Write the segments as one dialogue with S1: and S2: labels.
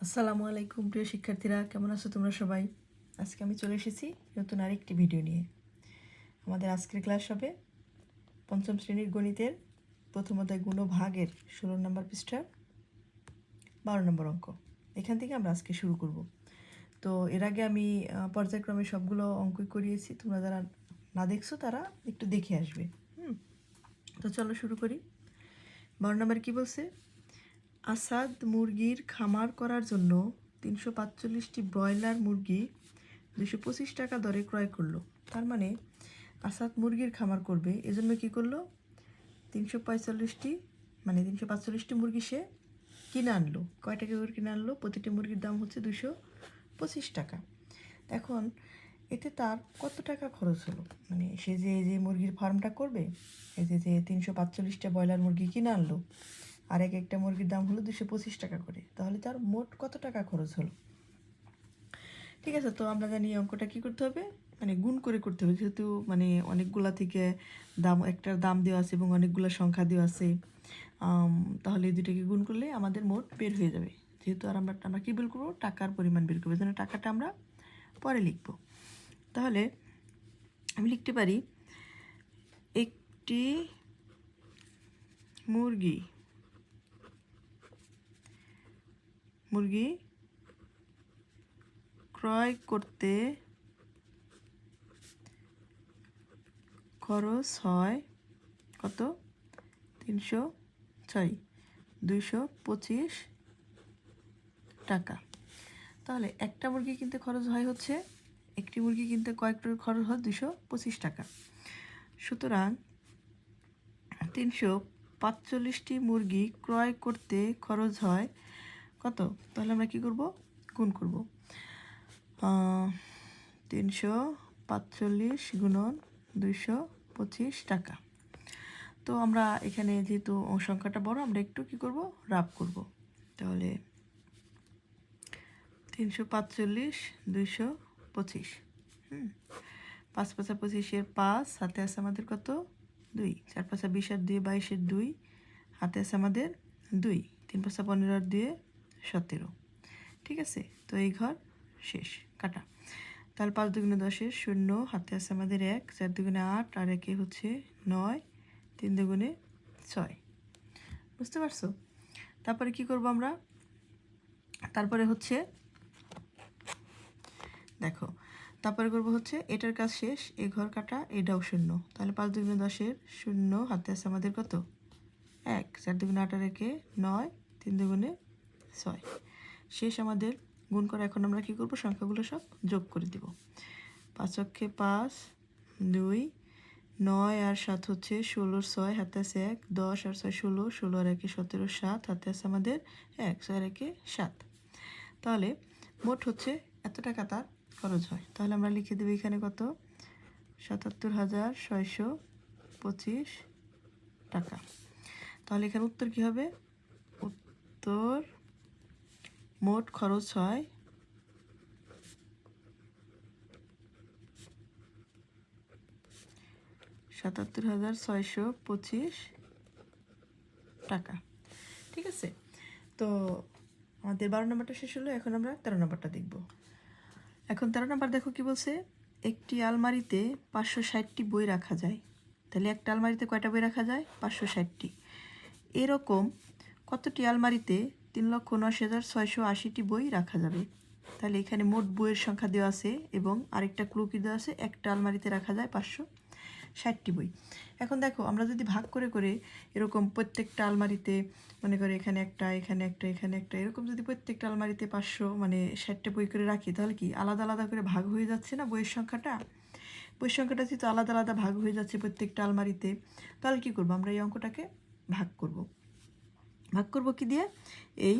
S1: আসসালামু আলাইকুম প্রিয় শিক্ষার্থীরা, কেমন আছো তোমরা সবাই? আজকে আমি চলে এসেছি নতুন আরেকটি ভিডিও নিয়ে। আমাদের আজকের ক্লাস হবে পঞ্চম শ্রেণীর গণিতের প্রথম অধ্যায় গুণভাগের 16 নম্বর পৃষ্ঠা 12 নম্বর অঙ্ক। এখান থেকে আমরা আজকে শুরু করব। তো এর আগে আমি পর্যায়ক্রমে সবগুলো অঙ্কই করিয়েছি, তোমরা যারা না দেখছো তারা একটু দেখে আসবে। তো চলো শুরু করি। 12 নম্বর কি বলছে? আসাদ মুরগির খামার করার জন্য 345টি ব্রয়লার মুরগি 225 টাকা দরে ক্রয় করলো। তার মানে আসাদ মুরগির খামার করবে, এজন্য কি করলো? 345টি মানে 345টি মুরগি সে কিনে আনলো। কয় টাকা করে কিনে আনলো? প্রতিটি মুরগির দাম হচ্ছে 225 টাকা। এখন এতে তার কত টাকা খরচ হলো? মানে সে যে মুরগির ফার্মটা করবে, এই যে 345টা ব্রয়লার মুরগি কিনে আনলো, আর একটা মুরগির দাম হলো 225 টাকা করে, তাহলে তার মোট কত টাকা খরচ হলো? ঠিক আছে, তো আমরা জানি অঙ্কটা কী করতে হবে, মানে গুণ করে করতে হবে, যেহেতু মানে অনেকগুলা থেকে একটার দাম দেওয়া আছে এবং অনেকগুলো সংখ্যা দেওয়া আছে। তাহলে এই দুটোকে গুণ করলে আমাদের মোট বের হয়ে যাবে। যেহেতু আর আমরা কী বের করবো? টাকার পরিমাণ বের করবো, যেন টাকাটা আমরা পরে লিখব। তাহলে আমি লিখতে পারি একটি মুরগি ক্রয় করতে খরচ হয় কত? 225 টাকা। তাহলে একটা মুরগি কিনতে খরচ হয় হচ্ছে, একটি মুরগি কিনতে কয়েকটার খরচ হয় 225 টাকা। সুতরাং 345টি মুরগি ক্রয় করতে খরচ হয় কত? তাহলে আমরা কি করব? গুণ করব। 345 গুণন 225 টাকা। তো আমরা এখানে যেহেতু সংখ্যাটা বড়, আমরা একটু কি করব? রাফ করব। তাহলে 345 225, 5 5 25 5, হাতে আছে আমাদের কত? 2, 4 5 20 আর 2 22 2, হাতে আছে আমাদের 2, 3 5 15 আর 2 17। ঠিক আছে, তো এই ঘর শেষ, কাটা। তাহলে 5 দুগুণে 10 0, হাতে আছে আমাদের 1, 4 দুগুণে 8 আর 1 হচ্ছে 9, 3 দুগুণে 6। বুঝতে পারছো? তারপরে কি করব আমরা? তারপরে হচ্ছে দেখো, তারপরে করবো হচ্ছে এটার কাজ শেষ, এই ঘর কাটা, এটাও 0। তাহলে 5 দুগুণে 10 0, হাতে আছে আমাদের কত? 1, 4 দুগুণে 8 আর 1 9, 3 দুগুণে 6। শেষ আমাদের গুণ করা। এখন আমরা কি করব? সংখ্যাগুলো সব যোগ করে দিব। 5 অক্ষে 5, 2, 9 আর 7 হচ্ছে 16, 6 হাতে আছে 1, 10 আর 6 16, 16 আর 1 17, 7 হাতে আছে আমাদের 1, 6 আর 1 7। তাহলে মোট হচ্ছে এত টাকা তার খরচ হয়। তাহলে আমরা লিখে দেব এখানে কত? 77,625 টাকা। তাহলে এখানে উত্তর কি হবে? উত্তর মোট খরচ হয় 77,625 টাকা। ঠিক আছে, তো আমাদের 12 নম্বরটা শেষ হলো। এখন আমরা 13 নম্বরটা দেখব। এখন 13 নম্বর দেখো কি বলছে? একটি আলমারিতে 560টি বই রাখা যায়। তাহলে একটা আলমারিতে কয়টা বই রাখা যায়? 560টি। এরকম কতটি আলমারিতে 3,79,680টি বই রাখা যাবে? তাহলে এখানে মোট বইয়ের সংখ্যা দেওয়া আছে এবং আরেকটা ক্লু কি দেওয়া আছে? একটা আলমারিতে রাখা যায় 560টি বই। এখন দেখো, আমরা যদি ভাগ করে করে এরকম প্রত্যেকটা আলমারিতে, মনে করে এখানে একটা, এখানে একটা, এখানে একটা, এরকম যদি প্রত্যেকটা আলমারিতে 560টা বই করে রাখি, তাহলে কি আলাদা আলাদা করে ভাগ হয়ে যাচ্ছে না বইয়ের সংখ্যাটা? বইয়ের সংখ্যাটা যেহেতু আলাদা আলাদা ভাগ হয়ে যাচ্ছে প্রত্যেকটা আলমারিতে, তাহলে কি করব? আমরা এই অঙ্কটাকে ভাগ করব। ভাগ করব কি দিয়ে? এই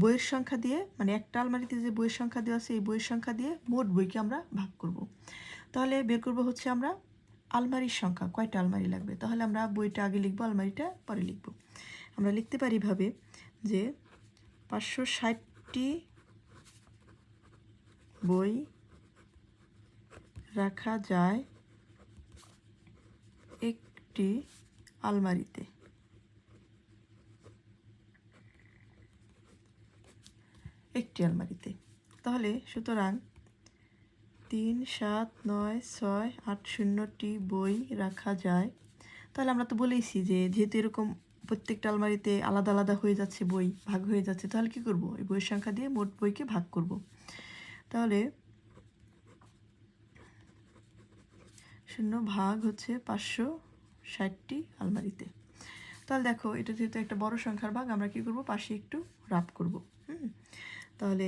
S1: বইয়ের সংখ্যা দিয়ে, মানে একটা আলমারিতে যে বইয়ের সংখ্যা দেওয়া আছে এই বইয়ের সংখ্যা দিয়ে মোট বইকে আমরা ভাগ করব। তাহলে বের করব হচ্ছে আমরা আলমারির সংখ্যা, কয়টা আলমারি লাগবে। তাহলে আমরা বইটা আগে লিখব, আলমারিটা পরে লিখব। আমরা লিখতে পারি এভাবে যে 560টি বই রাখা যায় একটি আলমারিতে। একটি আলমারিতে। তাহলে সুতরাং 3, 7, 9, 6, 8 শূন্যটি বই রাখা যায়। তাহলে আমরা তো বলেইছি যে যেহেতু এরকম প্রত্যেকটা আলমারিতে আলাদা আলাদা হয়ে যাচ্ছে, বই ভাগ হয়ে যাচ্ছে, তাহলে কি করব, এই বইয়ের সংখ্যা দিয়ে মোট বইকে ভাগ করব। তাহলে 0 ভাগ হচ্ছে 560টি আলমারিতে। তাহলে দেখো এটা যেহেতু একটা বড় সংখ্যার ভাগ, আমরা কি করব, পাশে একটু রাফ করব। তাহলে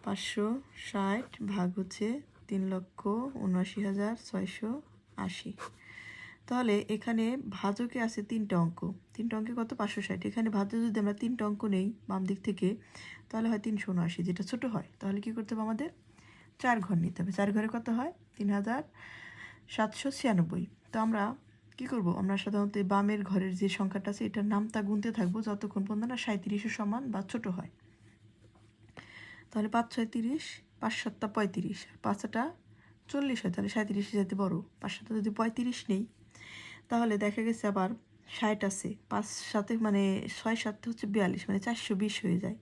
S1: 560 ভাগ হচ্ছে 3,79,680। তাহলে এখানে ভাজকে আছে 3টা অঙ্ক, 3টা অঙ্কে কত, 560। এখানে ভাজে যদি আমরা 3টা অঙ্ক নেই বাম দিক থেকে, তাহলে হয় 379, যেটা ছোট হয়। তাহলে কি করতে হবে, আমাদের 4 ঘর নিতে হবে। 4 ঘরে কত হয়, 3,796। তো আমরা কি করব, আমরা সাধারণত বামের ঘরের যে সংখ্যাটা আছে এটার নামটা গুনতে থাকবো যতক্ষণ পর্যন্ত না 37-এর সমান বা ছোট হয়। তাহলে 5 6 30, 5 7 35, 5টা 40 হয়, তাহলে 37-এর সাথে বড়। 5 7 যদি 35 নেই, তাহলে দেখা গেছে আবার 60 আছে, 5 7 মানে 6 7 হচ্ছে 42, মানে 420 হয়ে যায়।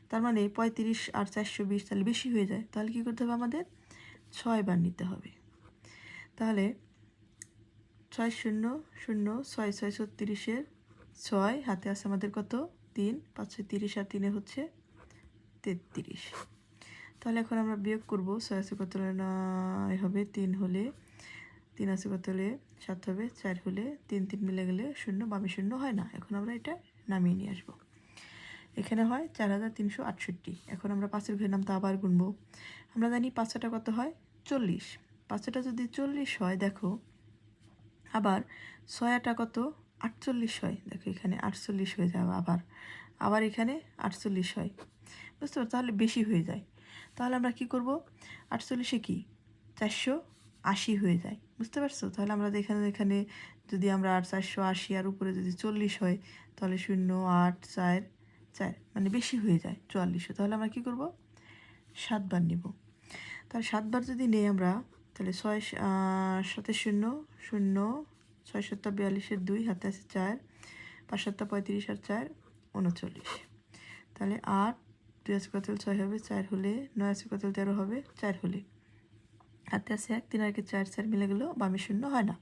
S1: তার মানে 35 আর 420 তাহলে বেশি হয়ে যায়। তাহলে কি করতে হবে, আমাদের 6 বার নিতে হবে। তাহলে 6 0 0 6 6 36-এর 6, হাতে আছে আমাদের কত, 3, 5 6 30 আর 3 হচ্ছে 33। তাহলে এখন আমরা বিয়োগ করব। 6 আছে কত হলে 9 হবে, 3 হলে 3 আছে কত হলে 7 হবে, 4 হলে 3 3 মিলে গেলে 0, বামে 0 হয় না। এখন আমরা এটা নামিয়ে নিয়ে আসবো। এখানে হয় 4368। এখন আমরা 5-এর ঘরের নামটা আবার গুনবো। আমরা জানি 5টা কত হয়, 40। 5টা যদি 40 হয়, দেখো আবার 6টা কত, 48 হয়। দেখো এখানে 48 হয়ে যাবে, আবার এখানে 48 হয়। বুঝতে পারছো, তাহলে বেশি হয়ে যায়। তাহলে আমরা কি করব, 48-এ কি 480 হয়ে যায়। বুঝতে পারছো, তাহলে আমরা এখানে যদি আমরা 480 আর উপরে যদি 40 হয়, তাহলে 0 8 4 4 মানে বেশি হয়ে যায় 44। তাহলে আমরা কি করব, 7 বার নিব। তাহলে 7 বার যদি নেই আমরা, তাহলে 6 7 0 0 6 7 42-এর 2, হাতে আছে 4, 5 7 35 আর 4 39। তাহলে 8 2 আছে কত, 6 হবে, 4 হলে 9 আছে কত, 13 হবে, 4 হলে হাতে আছে 1, 3 আর 4 4 মিলে গেল, বামে 0 হয় না।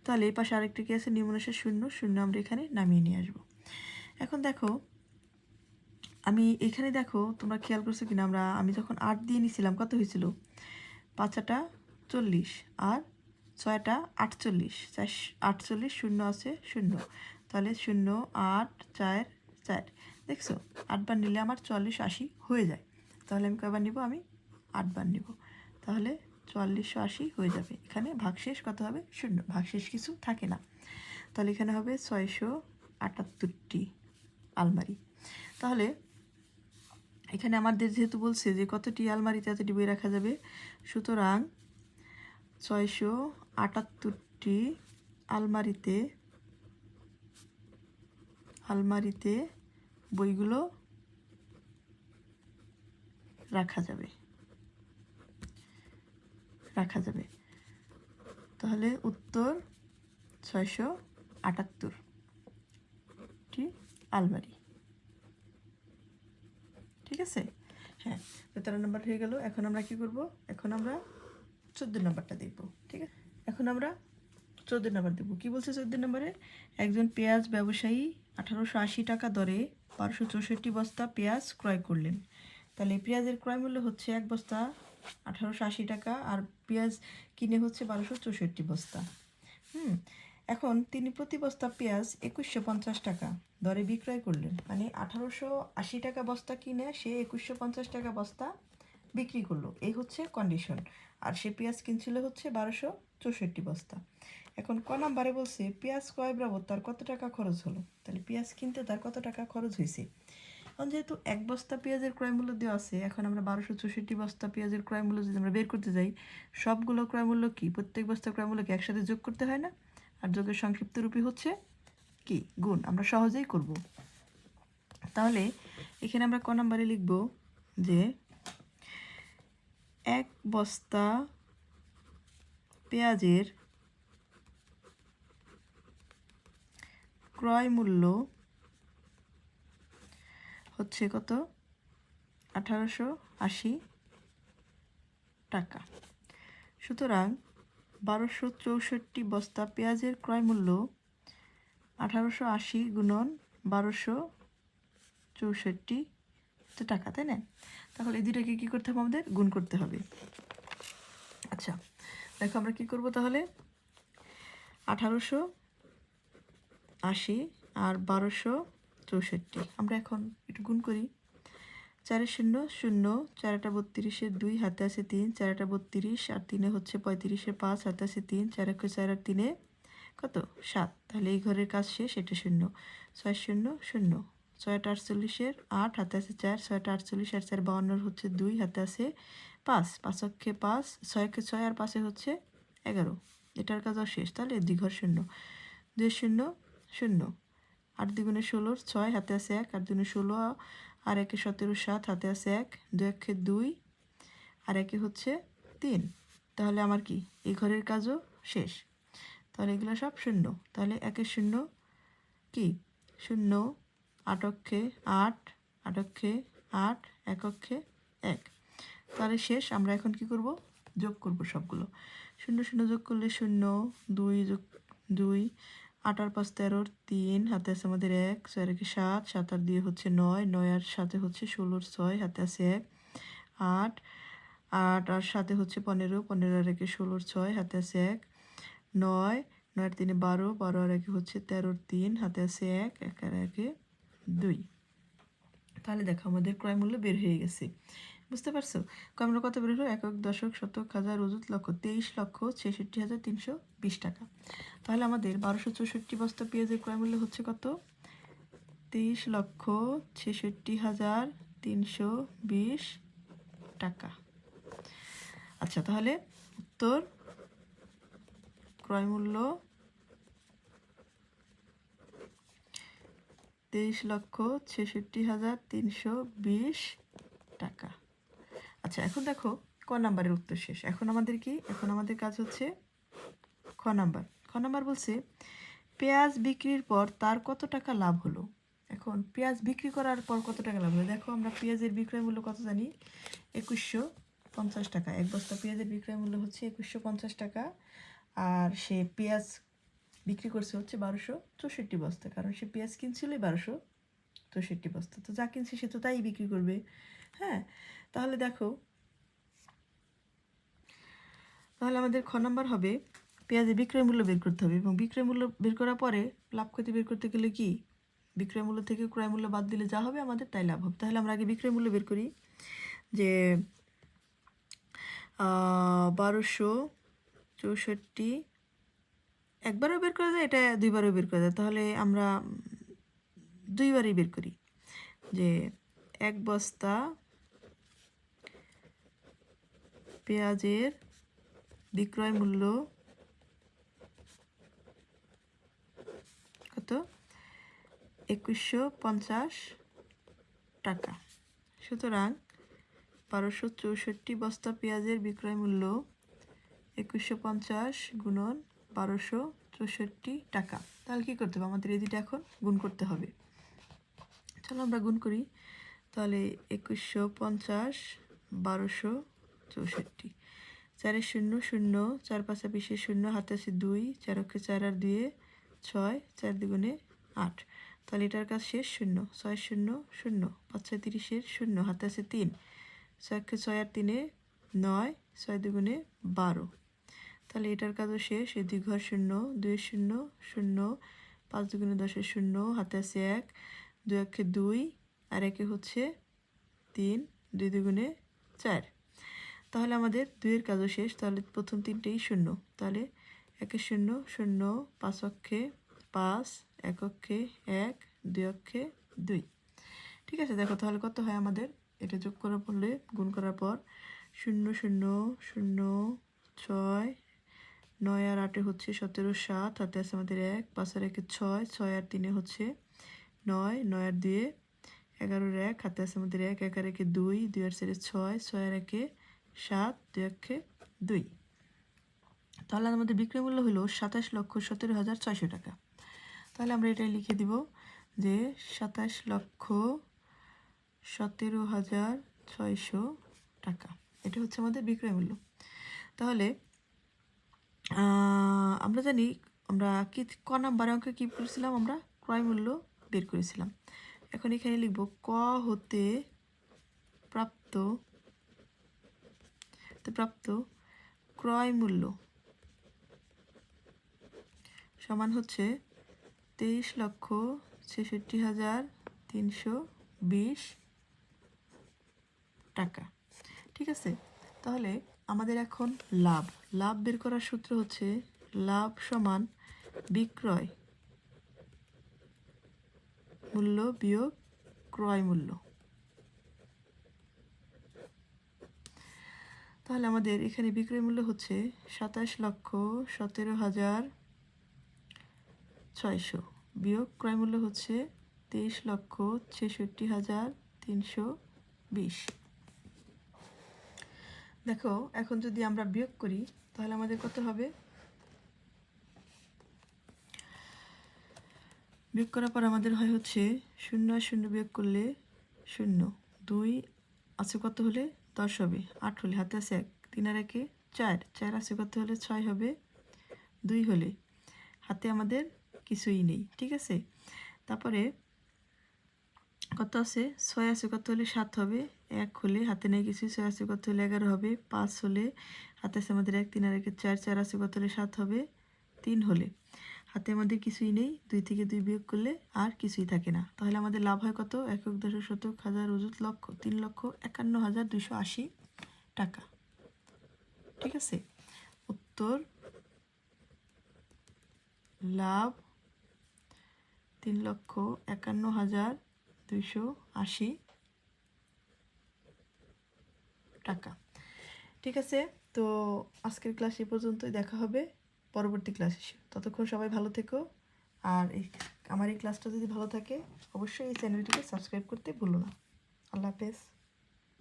S1: তাহলে এই পাশে আরেকটা কি আছে, নিম্নশেষ 0 0, আমরা এখানে নামিয়ে নিয়ে আসবো। এখন দেখো আমি এখানে, দেখো তোমরা খেয়াল করছো কিনা, আমি যখন 8 দিয়ে নিছিলাম কত হয়েছিল, 5টা 40 আর 6টা 48, 48 0 আছে 0, তাহলে 0 8 4 4। দেখছো 8 বার নিলে আমার 44 80 হয়ে যায়। তাহলে আমি কয়বার নিব, আমি 8 বার নিব। তাহলে 4480 হয়ে যাবে। এখানে ভাগশেষ কত হবে, 0, ভাগশেষ কিছু থাকে না। তাহলে এখানে হবে 678টি আলমারি। তাহলে এখানে আমাদের যেহেতু বলছে যে কতটি আলমারিতে এতটি বই রাখা যাবে, সুতরাং 678টি আলমারিতে বইগুলো রাখা যাবে। তাহলে উত্তর 678টি আলমারি। ঠিক আছে, হ্যাঁ, 13 নম্বর হয়ে গেল। এখন আমরা কি করব, এখন আমরা 14 নম্বরটা দেখব। ঠিক আছে, এখন আমরা 14 নম্বর দেবো। কী বলছে 14 নম্বরে, একজন পেঁয়াজ ব্যবসায়ী 1880 টাকা দরে 1264 বস্তা পেঁয়াজ ক্রয় করলেন। তাহলে পেঁয়াজের ক্রয় মূল্য হচ্ছে এক বস্তা 1880 টাকা, আর পেঁয়াজ কিনে হচ্ছে 1264 বস্তা। এখন তিনি প্রতি বস্তা পেঁয়াজ 2150 টাকা দরে বিক্রয় করলেন। মানে 1880 টাকা বস্তা কিনে সে 2150 টাকা বস্তা বিক্রি করলো, এই হচ্ছে কন্ডিশন। আর সে পেঁয়াজ কিনছিল হচ্ছে 1264 বস্তা। এখন ক নাম্বারে বলছে পেঁয়াজ ক্রয় বাবদ তার কত টাকা খরচ হলো। তাহলে পেঁয়াজ কিনতে তার কত টাকা খরচ হয়েছে। এখন যেহেতু এক বস্তা পেঁয়াজের ক্রয় মূল্য দেওয়া আছে, এখন আমরা 1264 বস্তা পেঁয়াজের ক্রয় মূল্য যদি আমরা বের করতে যাই, সবগুলো ক্রয় মূল্য কি, প্রত্যেক বস্তার ক্রয় মূল্যকে একসাথে যোগ করতে হয় না, আর যোগের সংক্ষিপ্ত রূপই হচ্ছে কি, গুণ। আমরা সহজেই করব। তাহলে এখানে আমরা ক নাম্বারে লিখব যে এক বস্তা পেঁয়াজের ক্রয় মূল্য হচ্ছে কত, 1880 টাকা। সুতরাং 1264 বস্তা পেঁয়াজের ক্রয় মূল্য 1880 গুণন 1264 টাকা, তাই না? তাহলে এই দুটাকে কী করতে হবে, আমাদের গুণ করতে হবে। আচ্ছা দেখো আমরা কি করব তাহলে, 1880 আর 1264 আমরা এখন একটু গুণ করি। 4 শূন্য শূন্য, 4 32, 2 হাতে আছে 3, 4 32 আর 3 হচ্ছে 35, 5 হাতে আছে 3, 4 4 আর 3 কত 7। তাহলে এই ঘরের কাজ শেষ, এটা শূন্য। 6 শূন্য শূন্য, 6 48, 8 হাতে আছে 4, 6 48 আর 4 52 হচ্ছে 2 হাতে আছে 5, 5 অক্ষে 5, 6 6 আর 5 হচ্ছে 11। এটার কাজও শেষ। তাহলে 2 ঘর শূন্য, 2 শূন্য শূন্য, 8 2 16, 6 হাতে আছে 1 আর 2 16 আর 1 17, 7 হাতে আছে 1, 2 1 2 আর 1 হচ্ছে 3। তাহলে আমার কি এই ঘরের কাজও শেষ। তাহলে এগুলো সব শূন্য। তাহলে 1 শূন্য কি শূন্য, 8 অক্ষে 8, 8 অক্ষে 8, 1 অক্ষে 1। তাহলে শেষ। আমরা এখন কি করব, যোগ করব সবগুলো। 0 0 যোগ করলে 0, 2 যোগ 2, 8 আর 5 13, 3 হাতে আছে আমাদের 1, 6 আর 7, 7 আর 2 হচ্ছে 9, 9 আর 7 হচ্ছে 16, 6 হাতে আছে 1, 8, 8 আর 7 হচ্ছে 15, 15 আর 1 16, 6 হাতে আছে 1, 9, 9 আর 3 12, 12 আর 1 হচ্ছে 13, 3 হাতে আছে 1, 1 আর 1 2। তাহলে দেখো আমাদের ক্রয় মূল্য বের হয়ে গেছে। বুঝতে পারছো? ক্রয় মূল্য কত বের হলো, একক দশক শতক হাজার অযুত লক্ষ, 23,66,320 টাকা। তাহলে আমাদের 1264 বস্তা পেঁয়াজের ক্রয় মূল্য হচ্ছে কত, 23,66,320 টাকা। আচ্ছা তাহলে উত্তর, ক্রয় মূল্য 23,66,320 টাকা। আচ্ছা এখন দেখো ক নাম্বারের উত্তর শেষ। এখন আমাদের কি, এখন আমাদের কাজ হচ্ছে খ নাম্বার। খ নাম্বার বলছে পেঁয়াজ বিক্রির পর তার কত টাকা লাভ হলো। এখন পেঁয়াজ বিক্রি করার পর কত টাকা লাভ হলো, দেখো আমরা পেঁয়াজের বিক্রয় মূল্য কত জানি, 2150 টাকা। এক বস্তা পেঁয়াজের বিক্রয় মূল্য হচ্ছে 2150 টাকা। আর সে পেঁয়াজ বিক্রি করছে হচ্ছে 1264 বস্তা, কারণ সে পেঁয়াজ কিনছিল 1264 বস্তা। তো যা কিনছে সে তো তাই বিক্রি করবে। হ্যাঁ তাহলে দেখো, তাহলে আমাদের খ নাম্বার হবে পেঁয়াজের বিক্রয় মূল্য বের করতে হবে, এবং বিক্রয় মূল্য বের করার পরে লাভ ক্ষতি বের করতে গেলে কি, বিক্রয় মূল্য থেকে ক্রয় মূল্য বাদ দিলে যা হবে আমাদের তাই লাভ হবে। তাহলে আমরা আগে বিক্রয় মূল্য বের করি, যে 1264 একবারও বের করা যায়, এটা দুইবারও বের করা যায়। তাহলে আমরা দুইবারই বের করি, যে এক বস্তা পেঁয়াজের বিক্রয় মূল্য কত, 2150 টাকা। সুতরাং 1264 বস্তা পেঁয়াজের বিক্রয় মূল্য 2150 গুণন 1264 টাকা। তাহলে কী করতে হবে, আমাদের এই দুটো এখন গুণ করতে হবে। চলো আমরা গুণ করি। তাহলে 2150 1264, 4 শূন্য শূন্য, 4 5 20 শূন্য হাতে আছে 2, 4 অক্ষে 4 আর 2 6, 4 2 8। তাহলে এটার কাজ শেষ, শূন্য। 6 শূন্য শূন্য, 5 6 30 শূন্য হাতে আছে 3, 6 অক্ষে 6 আর 3 9, 6 2 12। তাহলে এটার কাজও শেষ, এই 2 ঘর শূন্য, 2 শূন্য শূন্য, 5 2 10 শূন্য হাতে আছে 1, 2 অক্ষে 2 আর 1 হচ্ছে 3, 2 2 4। তাহলে আমাদের 2-এর কাজও শেষ। তাহলে প্রথম তিনটেই শূন্য। তাহলে 1 শূন্য শূন্য, 5 অক্ষে 5, 1 অক্ষে 1, 2 অক্ষে 2। ঠিক আছে, দেখো তাহলে কত হয় আমাদের, এটা যোগ করার পড়লে গুণ করার পর 0 0 0 6, 9 আর 8 হচ্ছে 17 7 হাতে আছে আমাদের 1, 5 আর 1 6, 6 আর 3 হচ্ছে 9, 9 আর 2 11 আর 1 হাতে আছে আমাদের 1, 1 আর 1 2, 2 আর 4 6, 6 আর 1 7, 2 অক্ষে 2। তাহলে আমাদের বিক্রয় মূল্য হলো 27,17,600 টাকা। তাহলে আমরা এটাই লিখে দিব যে 27,17,600 600 টাকা। এটা হচ্ছে আমাদের বিক্রয় মূল্য। তাহলে আমরা জানি আমরা কি ক নাম্বার অঙ্কে কী করেছিলাম, আমরা ক্রয় মূল্য বের করেছিলাম। এখন এখানে লিখব ক হতে প্রাপ্ত ক্রয় মূল্য সমান হচ্ছে 23,66,320 টাকা। ঠিক আছে, তাহলে আমাদের এখন লাভ বের করার সূত্র হচ্ছে লাভ সমান বিক্রয় মূল্য বিয়োগ ক্রয় মূল্য। তাহলে আমাদের এখানে বিক্রয় মূল্য হচ্ছে 27,17,600 বিয়োগ ক্রয় মূল্য হচ্ছে 23,66,320। দেখো এখন যদি আমরা বিয়োগ করি তাহলে আমাদের কত হবে? বিয়োগ করার পর আমাদের হয় হচ্ছে 0 আর 0 বিয়োগ করলে 0, 2 আছে কত হলে 10 হবে, 8 হলে হাতে আছে 1, 3 আর 1 4, 4 আছে কত হলে 6 হবে, 2 হলে হাতে আমাদের কিছুই নেই। ঠিক আছে, তারপরে কত আছে 6 আছে কত হলে 7 হবে, 1 হলে হাতে নেই কিছু, 6 আছে কত হলে 11 হবে, 5 হলে হাতে আছে আমাদের 1, 3 আর 1 4, 4 আছে কত হলে 7 হবে, 3 হলে হাতে আমাদের কিছুই নেই, 2 থেকে 2 বিয়োগ করলে আর কিছুই থাকে না। তাহলে আমাদের লাভ হয় কত? একক, দশক, শতক, হাজার, অযুত, লক্ষ, 3,51,280 টাকা। ঠিক আছে, উত্তর লাভ 3,51,280 টাকা। ঠিক আছে, তো আজকের ক্লাস এই পর্যন্তই, দেখা হবে পরবর্তী ক্লাসে। ততক্ষণ সবাই ভালো থেকো, আর আমার এই ক্লাসটা যদি ভালো থাকে অবশ্যই এই চ্যানেলটিকে সাবস্ক্রাইব করতে ভুলো না। আল্লাহ হাফেজ।